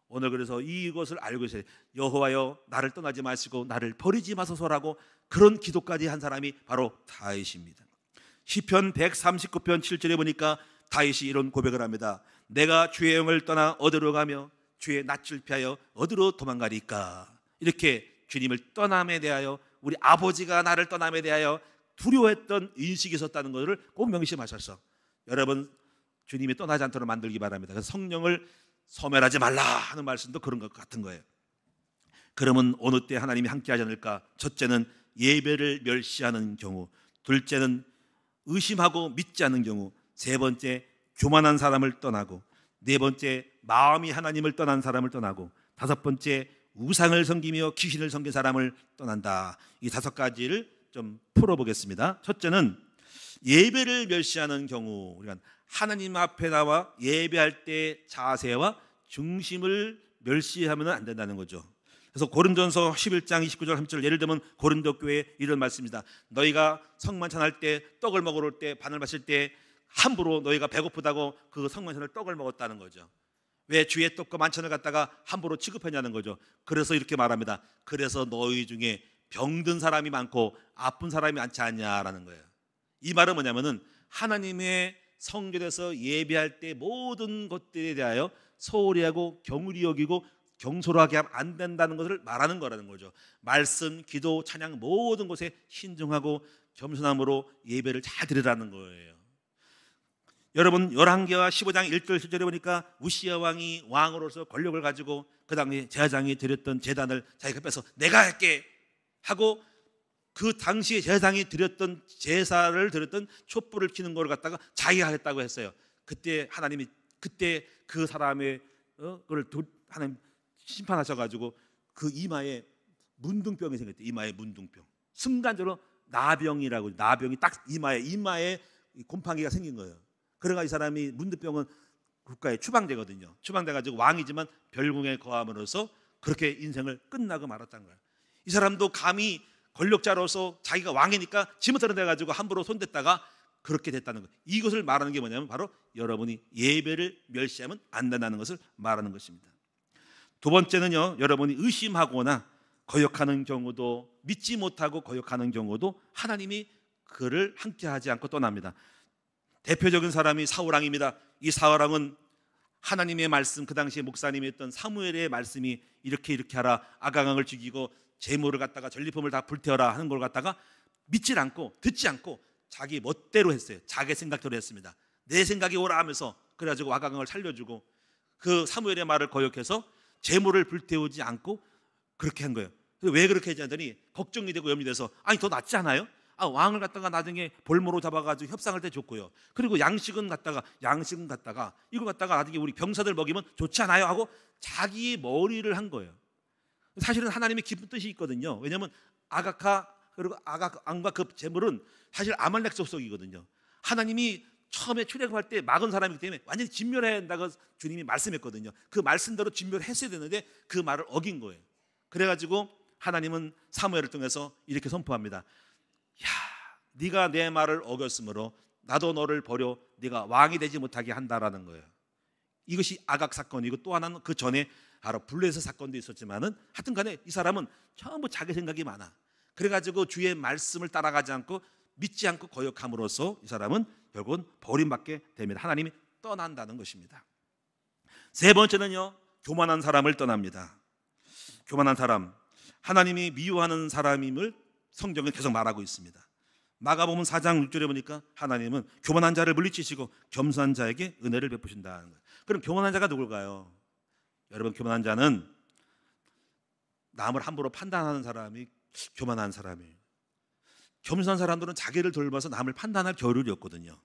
오늘 그래서 이것을 알고 있어요. 여호와여 나를 떠나지 마시고 나를 버리지 마소서라고 그런 기도까지 한 사람이 바로 다윗입니다. 시편 139편 7절에 보니까 다윗이 이런 고백을 합니다. 내가 주의 영을 떠나 어디로 가며 주의 낯을 피하여 어디로 도망가리까. 이렇게 주님을 떠남에 대하여, 우리 아버지가 나를 떠남에 대하여 두려워했던 인식이 있었다는 것을 꼭 명심하셔서 여러분 주님이 떠나지 않도록 만들기 바랍니다. 그래서 성령을 소멸하지 말라 하는 말씀도 그런 것 같은 거예요. 그러면 어느 때 하나님이 함께하지 않을까? 첫째는 예배를 멸시하는 경우, 둘째는 의심하고 믿지 않는 경우, 세 번째 교만한 사람을 떠나고, 네 번째 마음이 하나님을 떠난 사람을 떠나고, 다섯 번째 우상을 섬기며 귀신을 섬긴 사람을 떠난다. 이 다섯 가지를 좀 풀어보겠습니다. 첫째는 예배를 멸시하는 경우, 우리가 하나님 앞에 나와 예배할 때 자세와 중심을 멸시하면 안 된다는 거죠. 그래서 고린도전서 11장 29절 30절, 예를 들면 고린도 교회에 이런 말씀입니다. 너희가 성만찬할 때, 떡을 먹으러 올 때, 반을 마실 때 함부로 너희가 배고프다고 그 성만찬을 떡을 먹었다는 거죠. 왜 주의 떡과 만찬을 갖다가 함부로 취급했냐는 거죠. 그래서 이렇게 말합니다. 그래서 너희 중에 병든 사람이 많고 아픈 사람이 많지 않냐라는 거예요. 이 말은 뭐냐면은 하나님의 성전에서 예배할 때 모든 것들에 대하여 소홀히 하고 경홀히 여기고 경솔하게 하면 안 된다는 것을 말하는 거라는 거죠. 말씀, 기도, 찬양 모든 것에 신중하고 겸손함으로 예배를 잘 드리라는 거예요. 여러분 열왕기하 15장 1절 7절에 보니까 우시야 왕이 왕으로서 권력을 가지고 그 당시 제사장이 드렸던 제단을 자기가 빼서 내가 할게 하고 그 당시에 제사장이 드렸던 제사를 드렸던 촛불을 켜는 걸 갖다가 자기가 하겠다고 했어요. 그때 하나님이 그때 그 사람의 그걸 하나님 심판하셔가지고 그 이마에 문둥병이 생겼대. 이마에 문둥병. 순간적으로 나병이라고, 나병이 딱 이마에 곰팡이가 생긴 거예요. 그래가 이 사람이 문둥병은 국가의 추방되거든요. 추방돼가지고 왕이지만 별궁에 거함으로써 그렇게 인생을 끝나고 말았다는 거예요. 이 사람도 감히 권력자로서 자기가 왕이니까 지못하는 데 가지고 함부로 손댔다가 그렇게 됐다는 거예요. 이것을 말하는 게 뭐냐면 바로 여러분이 예배를 멸시하면 안 된다는 것을 말하는 것입니다. 두 번째는요, 여러분이 의심하거나 거역하는 경우도, 믿지 못하고 거역하는 경우도 하나님이 그를 함께하지 않고 떠납니다. 대표적인 사람이 사울왕입니다. 이 사울왕은 하나님의 말씀, 그 당시에 목사님이 했던 사무엘의 말씀이 이렇게 하라, 아가강을 죽이고 제물을 갖다가 전리품을 다 불태워라 하는 걸 갖다가 믿지 않고 듣지 않고 자기 멋대로 했어요. 자기 생각대로 했습니다. 내 생각이 오라 하면서 그래가지고 아가강을 살려주고 그 사무엘의 말을 거역해서 제물을 불태우지 않고 그렇게 한 거예요. 왜 그렇게 하지 않더니 걱정이 되고 염려이 돼서 아니 더 낫지 않아요? 왕을 갖다가 나중에 볼모로 잡아가지고 협상할 때 줬고요. 그리고 양식은 갖다가 이걸 갖다가 나중에 우리 병사들 먹이면 좋지 않아요? 하고 자기의 머리를 한 거예요. 사실은 하나님의 깊은 뜻이 있거든요. 왜냐하면 아가카 그리고 아가왕과 그 제물은 사실 아말렉 족속이거든요. 하나님이 처음에 출애굽할 때 막은 사람이기 때문에 완전히 진멸해야 한다고 주님이 말씀했거든요. 그 말씀대로 진멸했어야 되는데 그 말을 어긴 거예요. 그래가지고 하나님은 사무엘을 통해서 이렇게 선포합니다. 야, 네가 내 말을 어겼으므로 나도 너를 버려 네가 왕이 되지 못하게 한다라는 거예요. 이것이 아각 사건이고 또 하나는 그 전에 바로 블레셋 사건도 있었지만은 하여튼 간에 이 사람은 전부 자기 생각이 많아. 그래가지고 주의 말씀을 따라가지 않고 믿지 않고 거역함으로써 이 사람은 결국은 버림받게 됩니다. 하나님이 떠난다는 것입니다. 세 번째는요, 교만한 사람을 떠납니다. 교만한 사람, 하나님이 미워하는 사람임을 성경은 계속 말하고 있습니다. 마가복음 4장 6절에 보니까 하나님은 교만한 자를 물리치시고 겸손한 자에게 은혜를 베푸신다는 거예요. 그럼 교만한 자가 누굴까요? 여러분, 교만한 자는 남을 함부로 판단하는 사람이 교만한 사람이에요. 겸손한 사람들은 자기를 돌봐서 남을 판단할 겨를이 없거든요.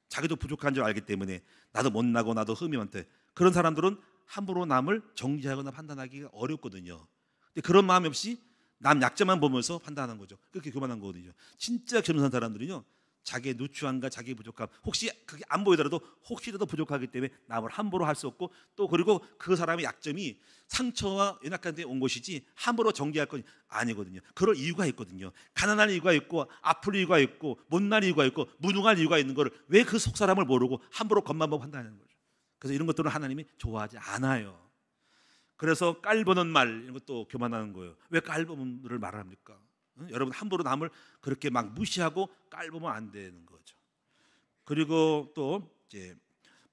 자기도 부족한 줄 알기 때문에 나도 못나고 나도 흠이 많대. 그런 사람들은 함부로 남을 정죄하거나 판단하기가 어렵거든요. 근데 그런 마음이 없이 남 약점만 보면서 판단하는 거죠. 그렇게 교만한 거거든요. 진짜 겸손한 사람들은요, 자기의 누추함과 자기의 부족함, 혹시 그게 안 보이더라도 혹시라도 부족하기 때문에 남을 함부로 할 수 없고, 또 그리고 그 사람의 약점이 상처와 연약한 데 온 것이지 함부로 정죄할 건 아니거든요. 그럴 이유가 있거든요. 가난할 이유가 있고, 아플 이유가 있고, 못날 이유가 있고, 무능할 이유가 있는 걸 왜 그 속 사람을 모르고 함부로 겉만 보고 판단하는 거죠. 그래서 이런 것들은 하나님이 좋아하지 않아요. 그래서 깔보는 말, 이런 것도 교만하는 거예요. 왜 깔보는를 말합니까? 여러분, 함부로 남을 그렇게 막 무시하고 깔보면 안 되는 거죠. 그리고 또 이제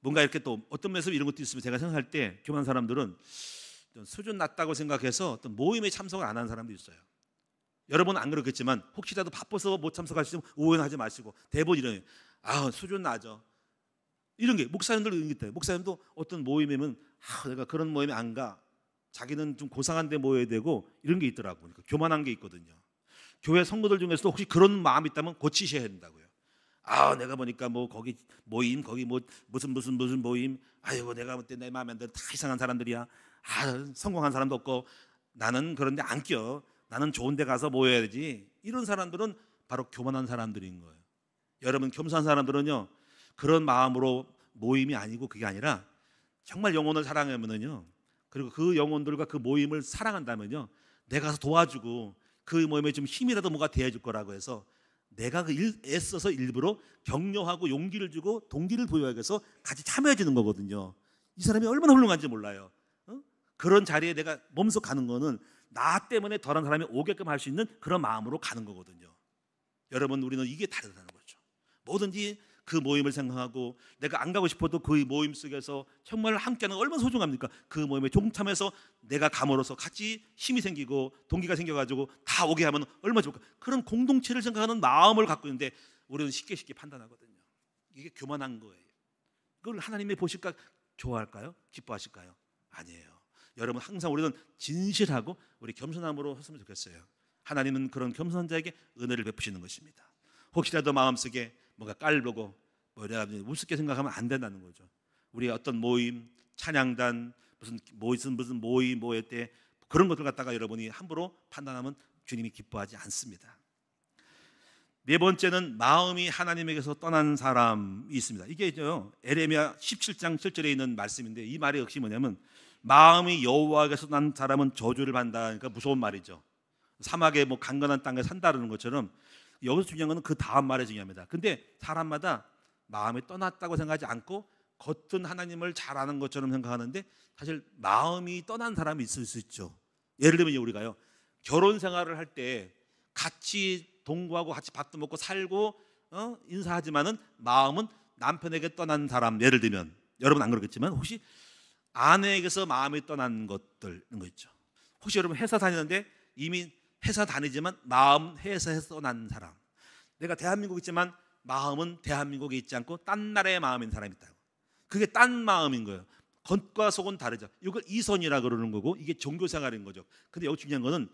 뭔가 이렇게 또 어떤 면에서 이런 것도 있으면, 제가 생각할 때 교만한 사람들은 수준 낮다고 생각해서 어떤 모임에 참석을 안 하는 사람도 있어요. 여러분은 안 그렇겠지만 혹시라도 바빠서 못 참석하시면 오해하지 마시고, 대부분 이래요. 수준 낮아. 이런 게 목사님들 이런 게 있대요. 목사님도 어떤 모임이면 내가 그런 모임에 안 가. 자기는 좀 고상한 데 모여야 되고, 이런 게 있더라고요. 그러니까 교만한 게 있거든요. 교회 성도들 중에서도 혹시 그런 마음이 있다면 고치셔야 된다고요. 내가 보니까 뭐 거기 모임, 거기 뭐 무슨 모임, 아이고 내가 볼 때 내 마음에 안 들어, 다 이상한 사람들이야. 성공한 사람도 없고, 나는 그런데 안 껴. 나는 좋은 데 가서 모여야 되지. 이런 사람들은 바로 교만한 사람들인 거예요. 여러분, 겸손한 사람들은요, 그런 마음으로 모임이 아니고, 그게 아니라 정말 영혼을 사랑하면은요, 그리고 그 영혼들과 그 모임을 사랑한다면요, 내가 가서 도와주고 그 모임에 좀 힘이라도 뭐가 대해줄 거라고 해서 내가 애써서 일부러 격려하고 용기를 주고 동기를 부여하기 위해서 같이 참여해 주는 거거든요. 이 사람이 얼마나 훌륭한지 몰라요. 그런 자리에 내가 몸소 가는 거는 나 때문에 덜한 사람이 오게끔 할 수 있는 그런 마음으로 가는 거거든요. 여러분, 우리는 이게 다르다는 거죠. 뭐든지 그 모임을 생각하고, 내가 안 가고 싶어도 그 모임 속에서 정말 함께하는 얼마나 소중합니까? 그 모임에 동참해서 내가 감으로써 같이 힘이 생기고 동기가 생겨가지고 다 오게 하면 얼마나 좋을까? 그런 공동체를 생각하는 마음을 갖고 있는데 우리는 쉽게 판단하거든요. 이게 교만한 거예요. 그걸 하나님이 보실까? 좋아할까요? 기뻐하실까요? 아니에요. 여러분, 항상 우리는 진실하고 우리 겸손함으로 했으면 좋겠어요. 하나님은 그런 겸손한 자에게 은혜를 베푸시는 것입니다. 혹시라도 마음속에 뭔가 깔보고 내가 우습게 생각하면 안 된다는 거죠. 우리 어떤 모임, 찬양단, 무슨 모임, 모회 때 그런 것들 갖다가 여러분이 함부로 판단하면 주님이 기뻐하지 않습니다. 네 번째는 마음이 하나님에게서 떠난 사람이 있습니다. 이게 에레미야 17장 7절에 있는 말씀인데, 이 말이 역시 뭐냐면, 마음이 여호와에게서 난 사람은 저주를 받는다. 그러니까 무서운 말이죠. 사막에 뭐 강건한 땅에 산다는 것처럼, 여기서 중요한 것은 그 다음 말이 중요합니다. 근데 사람마다 마음이 떠났다고 생각하지 않고 겉은 하나님을 잘 아는 것처럼 생각하는데, 사실 마음이 떠난 사람이 있을 수 있죠. 예를 들면 우리가요, 결혼 생활을 할 때 같이 동거하고 같이 밥도 먹고 살고 인사하지만은 마음은 남편에게 떠난 사람, 예를 들면 여러분 안 그렇겠지만 혹시 아내에게서 마음이 떠난 것들, 이런 거 있죠. 혹시 여러분 회사 다니는데 이미 회사 다니지만 마음 회사에서 떠난 사람, 내가 대한민국에 있지만 마음은 대한민국에 있지 않고 딴 나라의 마음인 사람이 있다고. 그게 딴 마음인 거예요. 겉과 속은 다르죠. 이걸 이선이라 그러는 거고, 이게 종교생활인 거죠. 근데 여기 중요한 거는,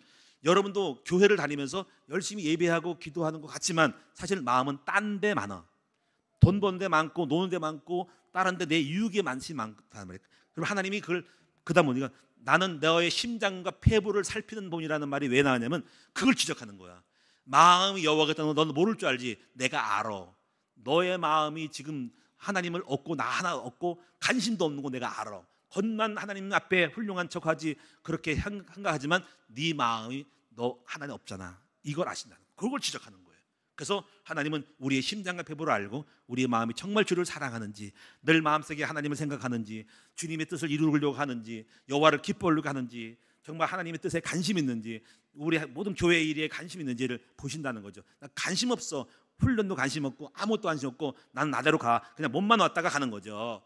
여러분도 교회를 다니면서 열심히 예배하고 기도하는 것 같지만 사실 마음은 딴 데 많아. 돈 버는 데 많고 노는 데 많고 다른 데 내 유익에 많다는 말이에요. 그럼 하나님이 그걸 그다음 보니까, 나는 너의 심장과 폐부를 살피는 분이라는 말이 왜 나왔냐면, 그걸 지적하는 거야. 마음이 여호와겠다는 거 너는 모를 줄 알지. 내가 알아. 너의 마음이 지금 하나님을 얻고 나 하나 얻고 관심도 없는 거 내가 알아. 겉만 하나님 앞에 훌륭한 척하지 그렇게 한가하지만 네 마음이 너 하나님 없잖아. 이걸 아신다는 거. 그걸 지적하는 거예요. 그래서 하나님은 우리의 심장과 폐부를 알고 우리의 마음이 정말 주를 사랑하는지, 늘 마음속에 하나님을 생각하는지, 주님의 뜻을 이루려고 하는지, 여호와를 기뻐하려고 하는지, 정말 하나님의 뜻에 관심 있는지, 우리 모든 교회 일에 관심 있는지를 보신다는 거죠. 나 관심 없어. 훈련도 관심 없고 아무것도 관심 없고 나는 나대로 가. 그냥 몸만 왔다가 가는 거죠.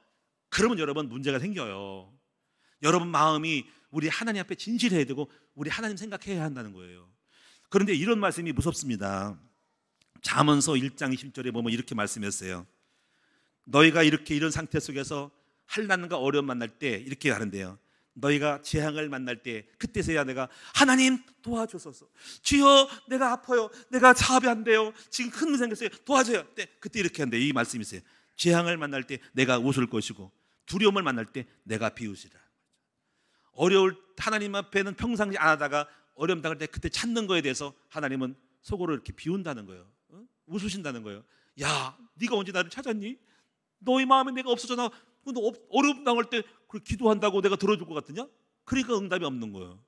그러면 여러분 문제가 생겨요. 여러분 마음이 우리 하나님 앞에 진실해야 되고 우리 하나님 생각해야 한다는 거예요. 그런데 이런 말씀이 무섭습니다. 잠언서 1장 20절에 보면 이렇게 말씀했어요. 너희가 이렇게 이런 상태 속에서 환난과 어려움 만날 때 이렇게 하는데요. 너희가 재앙을 만날 때 그때서야 내가 하나님 도와주소서, 주여 내가 아파요, 내가 사업이 안 돼요, 지금 큰 문제 생겼어요, 도와줘요. 그때 이렇게 한대. 이 말씀이 있어요. 재앙을 만날 때 내가 웃을 것이고 두려움을 만날 때 내가 비웃으리라. 어려울 하나님 앞에는 평상시 안 하다가 어려움 당할 때 그때 찾는 거에 대해서 하나님은 속으로 이렇게 비운다는 거예요. 웃으신다는 거예요. 야, 네가 언제 나를 찾았니? 너의 마음에 내가 없어져나 어려움 당할 때 기도한다고 내가 들어줄 것 같으냐? 그러니까 응답이 없는 거예요.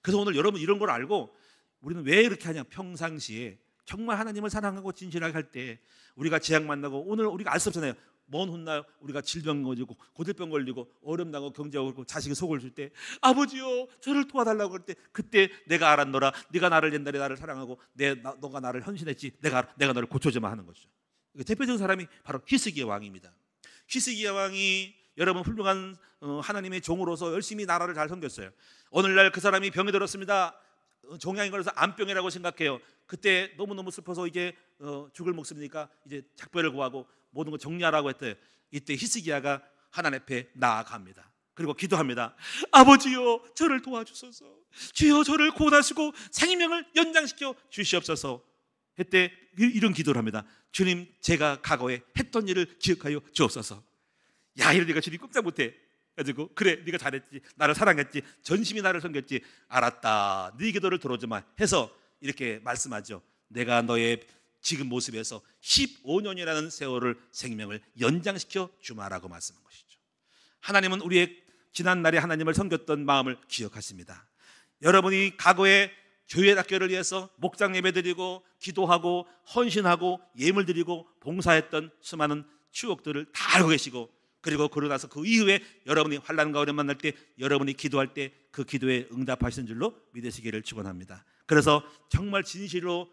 그래서 오늘 여러분 이런 걸 알고 우리는 왜 이렇게 하냐? 평상시에 정말 하나님을 사랑하고 진실하게 할 때 우리가 재앙 만나고, 오늘 우리가 알 수 없잖아요. 먼 훗날 우리가 질병 걸리고 고질병 걸리고 어려움 나고 경제가 걸리고 자식이 속을 줄 때 아버지요 저를 도와달라고 할 때 그때 내가 알았노라, 네가 나를 옛날에 나를 사랑하고 너가 나를 헌신했지, 내가 너를 고쳐줘만 하는 거죠. 대표적인 사람이 바로 히스기야 왕입니다. 히스기야 왕이 여러분 훌륭한 하나님의 종으로서 열심히 나라를 잘 섬겼어요. 오늘날 그 사람이 병이 들었습니다. 종양이 걸려서 암병이라고 생각해요. 그때 너무너무 슬퍼서 이제 죽을 목숨이니까 이제 작별을 구하고 모든 걸 정리하라고 했대요. 이때 히스기야가 하나님 앞에 나아갑니다. 그리고 기도합니다. 아버지요 저를 도와주소서, 주여 저를 구원하시고 생명을 연장시켜 주시옵소서 했대. 이런 기도를 합니다. 주님 제가 과거에 했던 일을 기억하여 주옵소서. 야, 이러니까 주님 꼼짝 못해 가지고 그래 네가 잘했지, 나를 사랑했지, 전심이 나를 섬겼지, 알았다, 네 기도를 들어주마 해서 이렇게 말씀하죠. 내가 너의 지금 모습에서 15년이라는 세월을 생명을 연장시켜 주마라고 말씀한 것이죠. 하나님은 우리의 지난날에 하나님을 섬겼던 마음을 기억하십니다. 여러분이 과거에 교회 학교를 위해서 목장 예배 드리고 기도하고 헌신하고 예물 드리고 봉사했던 수많은 추억들을 다 알고 계시고, 그리고 그러고 나서 그 이후에 여러분이 환난과 어려움 만날 때 여러분이 기도할 때 그 기도에 응답하시는 줄로 믿으시기를 축원합니다. 그래서 정말 진실로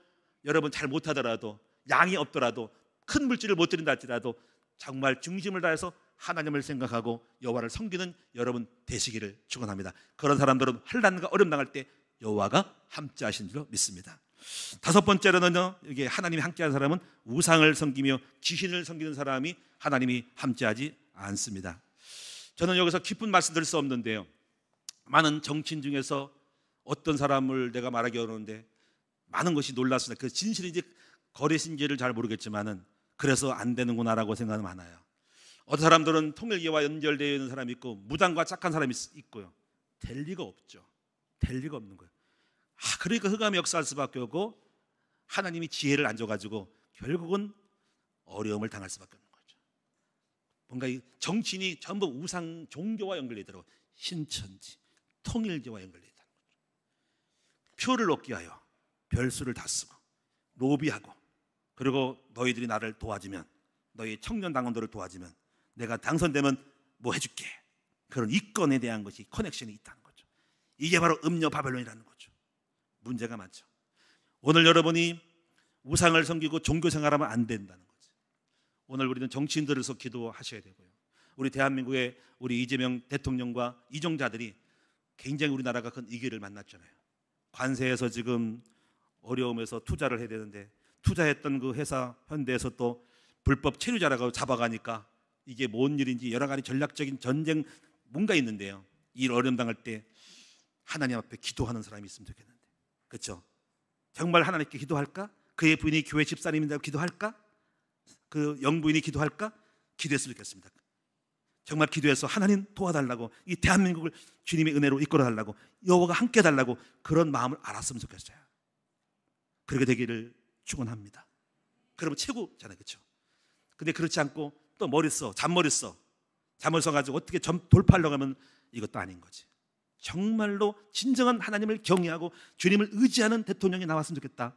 여러분 잘 못하더라도, 양이 없더라도, 큰 물질을 못 드린다 할지라도 정말 중심을 다해서 하나님을 생각하고 여호와를 섬기는 여러분 되시기를 축원합니다. 그런 사람들은 환난과 어려움 당할 때 여호와가 함께 하시는 줄로 믿습니다. 다섯 번째로는요, 이게 하나님이 함께하는 사람은 우상을 섬기며 귀신을 섬기는 사람이 하나님이 함께하지 않습니다. 저는 여기서 깊은 말씀 드릴 수 없는데요, 많은 정치인 중에서 어떤 사람을 내가 말하기 어려운데 많은 것이 놀랐습니다. 그 진실인지 거래신지를 잘 모르겠지만은 그래서 안 되는구나라고 생각은 많아요. 어떤 사람들은 통일교와 연결되어 있는 사람이 있고 무당과 착한 사람이 있고요. 될 리가 없죠. 될 리가 없는 거예요. 그러니까 흑암이 역사할 수밖에 없고 하나님이 지혜를 안 줘가지고 결국은 어려움을 당할 수밖에 없는 거죠. 뭔가 이 정치인이 전부 우상 종교와 연결되어 있더라고요. 신천지, 통일교와 연결되어 있다는 거죠. 표를 얻기 위하여 별수를 다 쓰고 로비하고, 그리고 너희들이 나를 도와주면, 너희 청년 당원들을 도와주면 내가 당선되면 뭐 해줄게, 그런 이권에 대한 것이 커넥션이 있다는 거죠. 이게 바로 음녀 바벨론이라는 거죠. 문제가 많죠. 오늘 여러분이 우상을 섬기고 종교 생활하면 안 된다는 거죠. 오늘 우리는 정치인들에서 기도하셔야 되고요. 우리 대한민국의 우리 이재명 대통령과 이종자들이 굉장히 우리나라가 큰 위기를 만났잖아요. 관세에서 지금 어려움에서 투자를 해야 되는데 투자했던 그 회사 현대에서 또 불법 체류자라고 잡아가니까 이게 뭔 일인지 여러 가지 전략적인 전쟁 뭔가 있는데요, 이 어려움 당할 때 하나님 앞에 기도하는 사람이 있으면 좋겠는데, 그렇죠? 정말 하나님께 기도할까? 그의 부인이 교회 집사님인다고 기도할까? 그 영부인이 기도할까? 기도했으면 좋겠습니다. 정말 기도해서 하나님 도와달라고, 이 대한민국을 주님의 은혜로 이끌어달라고, 여호와가 함께 해달라고 그런 마음을 알았으면 좋겠어요. 그렇게 되기를 축원합니다. 그러면 최고잖아요, 그렇죠? 근데 그렇지 않고 또 머리 써, 잔머리 써가지고 어떻게 돌파하려고 하면 이것도 아닌 거지. 정말로 진정한 하나님을 경외하고 주님을 의지하는 대통령이 나왔으면 좋겠다.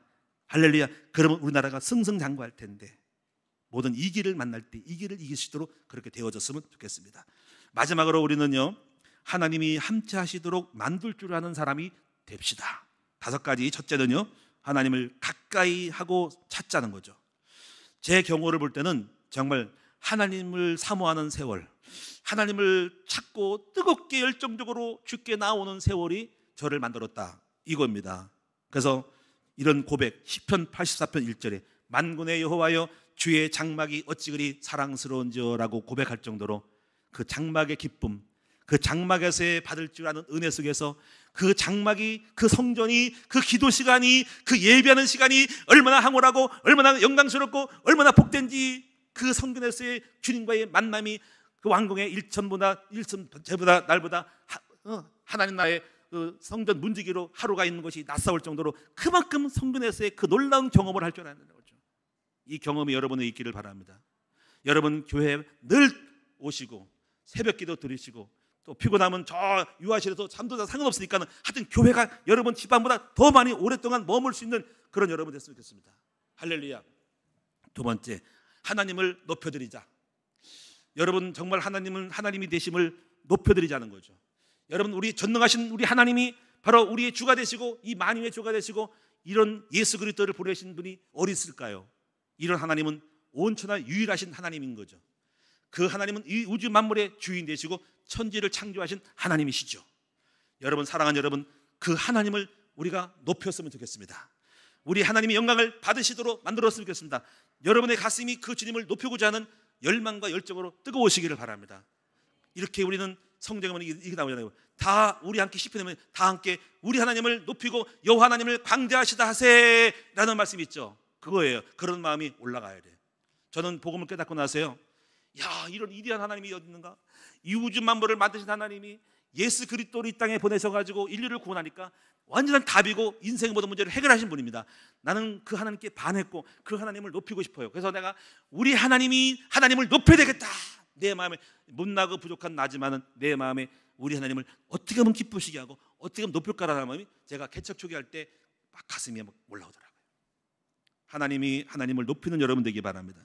할렐루야. 그러면 우리나라가 승승장구할 텐데, 모든 이기를 만날 때 이기를 이길 수 있도록 그렇게 되어졌으면 좋겠습니다. 마지막으로 우리는요, 하나님이 함께 하시도록 만들 줄 아는 사람이 됩시다. 다섯 가지. 첫째는요, 하나님을 가까이 하고 찾자는 거죠. 제 경우를 볼 때는 정말 하나님을 사모하는 세월, 하나님을 찾고 뜨겁게 열정적으로 주께 나오는 세월이 저를 만들었다, 이겁니다. 그래서 이런 고백, 시편 84편 1절에 만군의 여호와여 주의 장막이 어찌 그리 사랑스러운지요라고 고백할 정도로 그 장막의 기쁨, 그 장막에서 받을 줄 아는 은혜 속에서 그 장막이, 그 성전이, 그 기도 시간이, 그 예배하는 시간이 얼마나 황홀하고 얼마나 영광스럽고 얼마나 복된지, 그 성전에서의 주님과의 만남이 그 왕궁의 일천보다 날보다 하나님 나라의 그 성전 문지기로 하루가 있는 것이 낯설 정도로 그만큼 성전에서의 그 놀라운 경험을 할 줄 아는 거죠. 이 경험이 여러분의 있기를 바랍니다. 여러분 교회에 늘 오시고 새벽기도 드리시고 또 피곤하면 저 유아실에서 잠도 다 상관없으니까 하여튼 교회가 여러분 집안보다 더 많이 오랫동안 머물 수 있는 그런 여러분 됐으면 좋겠습니다. 할렐루야. 두 번째, 하나님을 높여드리자. 여러분 정말 하나님이 되심을 높여드리자는 거죠. 여러분 우리 전능하신 우리 하나님이 바로 우리의 주가 되시고 이 만유의 주가 되시고 이런 예수 그리스도를 보내신 분이 어디 있을까요? 이런 하나님은 온천하 유일하신 하나님인 거죠. 그 하나님은 이 우주 만물의 주인 되시고 천지를 창조하신 하나님이시죠. 여러분 사랑하는 여러분, 그 하나님을 우리가 높였으면 좋겠습니다. 우리 하나님의 영광을 받으시도록 만들었으면 좋겠습니다. 여러분의 가슴이 그 주님을 높이고자 하는 열망과 열정으로 뜨거우시기를 바랍니다. 이렇게 우리는 성경에 보면 이게 나오잖아요. 다 우리 함께 시편에 다 함께 우리 하나님을 높이고 여호와 하나님을 광대하시다 하세라는 말씀이 있죠. 그거예요. 그런 마음이 올라가야 돼요. 저는 복음을 깨닫고 나서요, 야, 이런 위대한 하나님이 어디 있는가? 이 우주 만물을 만드신 하나님이 예수 그리스도를 이 땅에 보내셔가지고 인류를 구원하니까 완전한 답이고 인생의 모든 문제를 해결하신 분입니다. 나는 그 하나님께 반했고 그 하나님을 높이고 싶어요. 그래서 내가 우리 하나님을 높여야 되겠다. 내 마음에 못나고 부족한 나지만은 내 마음에 우리 하나님을 어떻게 하면 기쁘시게 하고 어떻게 하면 높일까라는 마음이 제가 개척 초기할 때 막 가슴이 막 올라오더라고요. 하나님을 높이는 여러분 되기 바랍니다.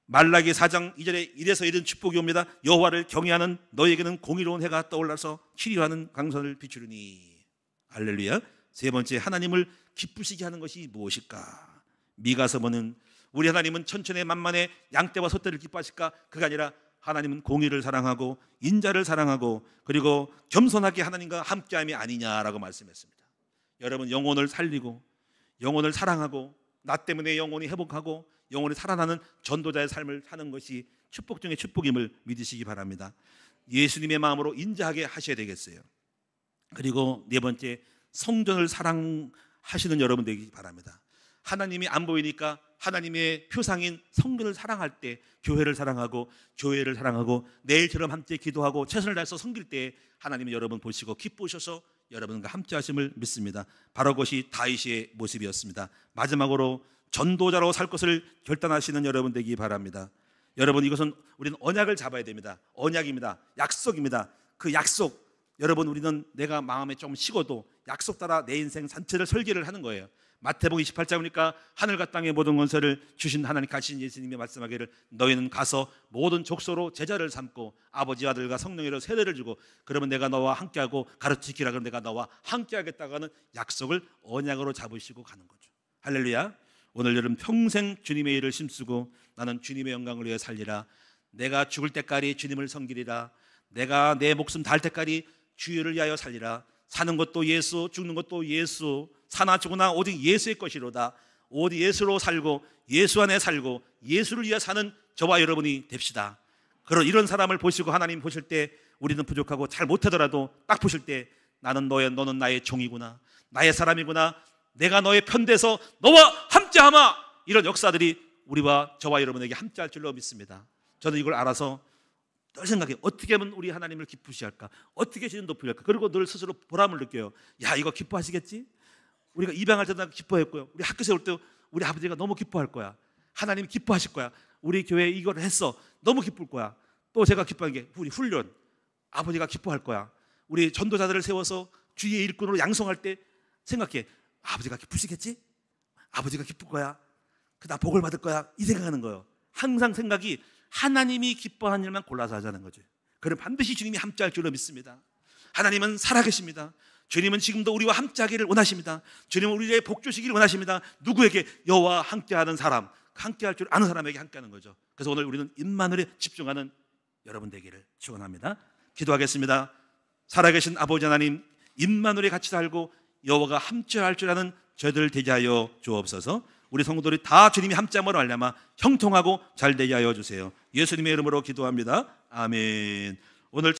말라기 4장 2절에 이래서 이런 축복이 옵니다. 여호와를 경외하는 너에게는 공의로운 해가 떠올라서 치료하는 강선을 비추리니. 할렐루야. 세 번째, 하나님을 기쁘시게 하는 것이 무엇일까? 미가서 보는 우리 하나님은 천천히 만만해 양떼와 소떼를 기뻐하실까? 그가 아니라 하나님은 공의를 사랑하고 인자를 사랑하고 그리고 겸손하게 하나님과 함께함이 아니냐라고 말씀했습니다. 여러분 영혼을 살리고 영혼을 사랑하고 나 때문에 영혼이 회복하고 영혼이 살아나는 전도자의 삶을 사는 것이 축복 중에 축복임을 믿으시기 바랍니다. 예수님의 마음으로 인자하게 하셔야 되겠어요. 그리고 네 번째, 성전을 사랑하시는 여러분 되기 바랍니다. 하나님이 안 보이니까 하나님의 표상인 성전을 사랑할 때 교회를 사랑하고 교회를 사랑하고 내일처럼 함께 기도하고 최선을 다해서 섬길 때 하나님이 여러분 보시고 기쁘셔서 여러분과 함께 하심을 믿습니다. 바로 그것이 다윗의 모습이었습니다. 마지막으로 전도자로 살 것을 결단하시는 여러분 되기 바랍니다. 여러분 이것은 우리는 언약을 잡아야 됩니다. 언약입니다. 약속입니다. 그 약속, 여러분 우리는 내가 마음에 좀 식어도 약속 따라 내 인생 전체를 설계를 하는 거예요. 마태복음 28장 보니까 하늘과 땅의 모든 권세를 주신 하나님 가신 예수님이 말씀하기를 너희는 가서 모든 족속으로 제자를 삼고 아버지 아들과 성령으로 세례를 주고 그러면 내가 너와 함께하고 가르치기라 그러면 내가 너와 함께하겠다고 하는 약속을 언약으로 잡으시고 가는 거죠. 할렐루야. 오늘 여러분 평생 주님의 일을 힘쓰고 나는 주님의 영광을 위해 살리라. 내가 죽을 때까지 주님을 섬기리라. 내가 내 목숨 다할 때까지 주를 위하여 살리라. 사는 것도 예수, 죽는 것도 예수, 사나 죽으나 오직 예수의 것이로다. 오직 예수로 살고 예수 안에 살고 예수를 위해 사는 저와 여러분이 됩시다. 이런 사람을 보시고 하나님 보실 때 우리는 부족하고 잘 못하더라도 딱 보실 때 나는 너는 나의 종이구나, 나의 사람이구나, 내가 너의 편돼서 너와 함께하마, 이런 역사들이 우리와 저와 여러분에게 함께할 줄로 믿습니다. 저는 이걸 알아서 늘 생각해요. 어떻게 하면 우리 하나님을 기쁘시게 할까? 어떻게 주님 높이게 할까? 그리고 늘 스스로 보람을 느껴요. 야, 이거 기뻐하시겠지? 우리가 입양할 때도 기뻐했고요. 우리 학교 세울 때 우리 아버지가 너무 기뻐할 거야. 하나님 기뻐하실 거야. 우리 교회에 이걸 했어. 너무 기쁠 거야. 또 제가 기뻐한 게 우리 훈련. 아버지가 기뻐할 거야. 우리 전도자들을 세워서 주의 일꾼으로 양성할 때 생각해. 아버지가 기쁘시겠지? 아버지가 기쁠 거야. 나 복을 받을 거야. 이 생각하는 거예요. 항상 생각이 하나님이 기뻐하는 일만 골라서 하자는 거죠. 그럼 반드시 주님이 함께할 줄로 믿습니다. 하나님은 살아계십니다. 주님은 지금도 우리와 함께하기를 원하십니다. 주님은 우리에게 복 주시기를 원하십니다. 누구에게? 여호와 함께하는 사람, 함께할 줄 아는 사람에게 함께하는 거죠. 그래서 오늘 우리는 임마누엘에 집중하는 여러분 되기를 축원합니다. 기도하겠습니다. 살아계신 아버지 하나님, 임마누엘이 같이 살고 여호와가 함께할 줄 아는 저희들 되게 하여 주옵소서. 우리 성도들이 다 주님이 함께함으로 말미암아 형통하고 잘 되게 하여 주세요. 예수님의 이름으로 기도합니다. 아멘. 오늘